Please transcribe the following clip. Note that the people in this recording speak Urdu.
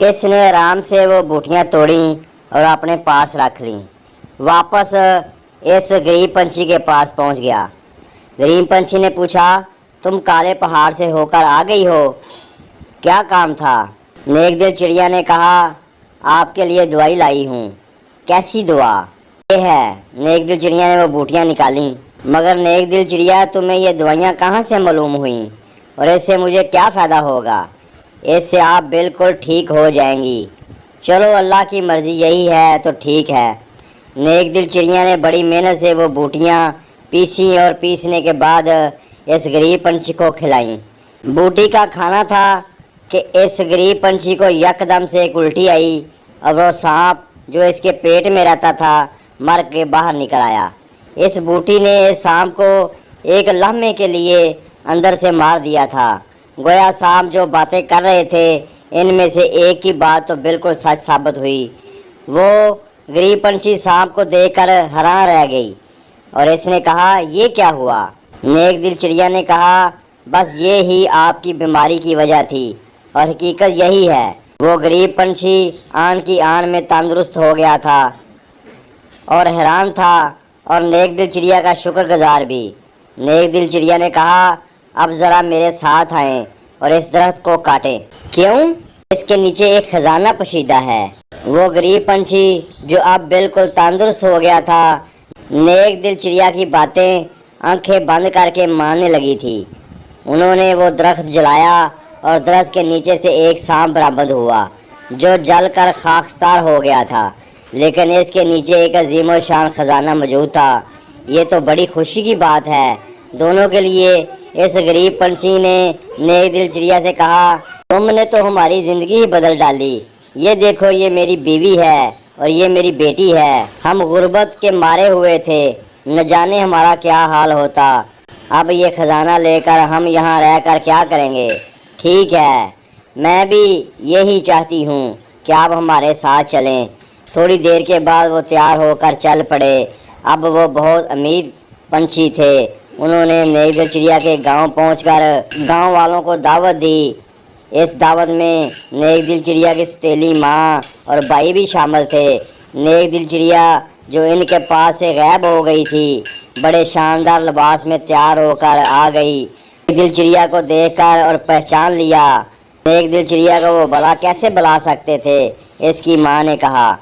اس نے آرام سے وہ بوٹیاں توڑی اور اپنے پاس رکھ لیں۔ واپس اس غریب پنچھی کے پاس پہنچ گیا۔ غریب پنچھی نے پوچھا، تم کالے پہاڑ سے ہو کر آ گئی ہو، کیا کام تھا؟ نیک دل چڑیا نے کہا، آپ کے لیے دوائی لائی ہوں۔ کیسی دعا؟ یہ ہے۔ نیک دل چڑیا نے وہ بوٹیاں نکالیں۔ مگر نیک دل چڑیا، تمہیں یہ دوائیاں کہاں سے معلوم ہوئیں اور اس سے مجھے کیا فائدہ ہوگا؟ اس سے آپ بالکل ٹھیک ہو جائیں گی۔ چلو اللہ کی مرضی یہی ہے تو ٹھیک ہے۔ نیک دل چڑیا نے بڑی محنت سے وہ بوٹیاں پیسیں اور پیسنے کے بعد اس غریب پنچھی کو کھلائیں۔ بوٹی کا کھانا تھا کہ اس غریب پنچھی کو یکدم سے ایک الٹی آئی اور وہ سانپ جو اس کے پیٹ میں رہتا تھا مر کے باہر نکل آیا۔ اس بوٹی نے اس سانپ کو ایک لمحے کے لیے اندر سے مار دیا تھا۔ گویا سانپ جو باتیں کر رہے تھے ان میں سے ایک کی بات تو بالکل سچ ثابت ہوئی۔ وہ غریب پنچھی سانپ کو دیکھ کر حیران رہ گئی اور اس نے کہا، یہ کیا ہوا؟ نیک دل چڑیا نے کہا، بس یہ ہی آپ کی بیماری کی وجہ تھی اور حقیقت یہی ہے۔ وہ غریب پنچھی آن کی آن میں تندرست ہو گیا تھا اور حیران تھا اور نیک دل چڑیا کا شکر گزار بھی۔ نیک دل چڑیا نے کہا، اب ذرا میرے ساتھ آئیں اور اس درخت کو کاٹیں۔ کیوں؟ اس کے نیچے ایک خزانہ پوشیدہ ہے۔ وہ غریب پنچھی جو اب بالکل تندرست ہو گیا تھا نیک دل چڑیا کی باتیں آنکھیں بند کر کے ماننے لگی تھی۔ انہوں نے وہ درخت جلایا اور درخت کے نیچے سے ایک سانپ برآمد ہوا جو جل کر خاکستار ہو گیا تھا، لیکن اس کے نیچے ایک عظیم و شان خزانہ موجود تھا۔ یہ تو بڑی خوشی کی بات ہے دونوں کے لیے۔ اس غریب پنچھی نے نیک دل چڑیا سے کہا، تم نے تو ہماری زندگی ہی بدل ڈالی۔ یہ دیکھو، یہ میری بیوی ہے اور یہ میری بیٹی ہے۔ ہم غربت کے مارے ہوئے تھے، نہ جانے ہمارا کیا حال ہوتا۔ اب یہ خزانہ لے کر ہم یہاں رہ کر کیا کریں گے؟ ٹھیک ہے، میں بھی یہی چاہتی ہوں کہ آپ ہمارے ساتھ چلیں۔ تھوڑی دیر کے بعد وہ تیار ہو کر چل پڑے۔ اب وہ بہت امیر پنچھی تھے۔ انہوں نے نیک دل چڑیا کے گاؤں پہنچ کر گاؤں والوں کو دعوت دی۔ اس دعوت میں نیک دل چڑیا کی ستیلی ماں اور بھائی بھی شامل تھے۔ نیک دل چڑیا جو ان کے پاس سے غائب ہو گئی تھی بڑے شاندار لباس میں تیار ہو کر آ گئی۔ نیک دل چڑیا کو دیکھ کر اور پہچان لیا۔ نیک دل چڑیا کو وہ بھلا کیسے بلا سکتے تھے؟ اس کی ماں نے کہا۔